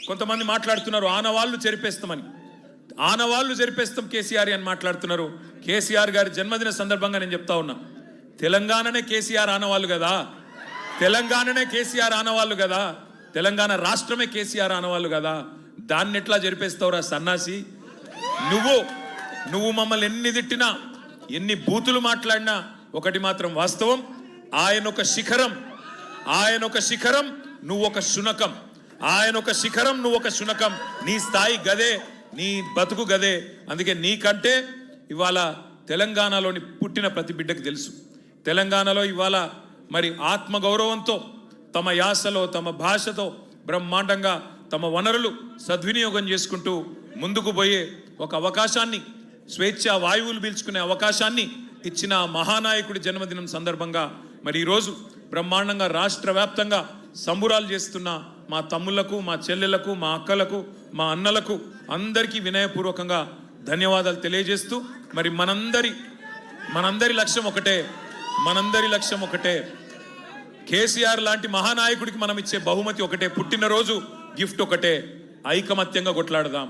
కొంతమంది మాట్లాడుతున్నారు ఆనవాళ్ళు చెరిపేస్తామని. ఆనవాళ్ళు చెరిపేస్తాం కేసీఆర్ అని మాట్లాడుతున్నారు. కేసీఆర్ గారి జన్మదిన సందర్భంగా నేను చెప్తా ఉన్నా, తెలంగాణనే కేసీఆర్ ఆనవాళ్ళు కదా, తెలంగాణనే కేసీఆర్ ఆనవాళ్ళు కదా, తెలంగాణ రాష్ట్రమే కేసీఆర్ ఆనవాళ్ళు కదా, దాన్ని ఎట్లా జరిపేస్తావురా సన్నాసి? నువ్వు మమ్మల్ని ఎన్ని తిట్టినా, ఎన్ని బూతులు మాట్లాడినా ఒకటి మాత్రం వాస్తవం, ఆయన ఒక శిఖరం, నువ్వు ఒక శునకం. ఆయన ఒక శిఖరం, నువ్వు ఒక శునకం. నీ స్థాయి గదే, నీ బతుకు గదే. అందుకే నీకంటే ఇవాళ తెలంగాణలోని పుట్టిన ప్రతి బిడ్డకు తెలుసు, తెలంగాణలో ఇవాళ మరి ఆత్మగౌరవంతో తమ యాసలో తమ భాషతో బ్రహ్మాండంగా తమ వనరులు సద్వినియోగం చేసుకుంటూ ముందుకు పోయే ఒక అవకాశాన్ని, స్వేచ్ఛ వాయువులు పీల్చుకునే అవకాశాన్ని ఇచ్చిన మహానాయకుడి జన్మదినం సందర్భంగా మరి ఈరోజు బ్రహ్మాండంగా రాష్ట్ర వ్యాప్తంగా సంబురాలు చేస్తున్న మా తమ్ముళ్లకు, మా చెల్లెలకు, మా అక్కలకు, మా అన్నలకు అందరికీ వినయపూర్వకంగా ధన్యవాదాలు తెలియజేస్తూ మరి మనందరి లక్ష్యం ఒకటే, కేసీఆర్ లాంటి మహానాయకుడికి మనం ఇచ్చే బహుమతి ఒకటే, పుట్టినరోజు గిఫ్ట్ ఒకటే, ఐకమత్యంగా కొట్లాడదాం.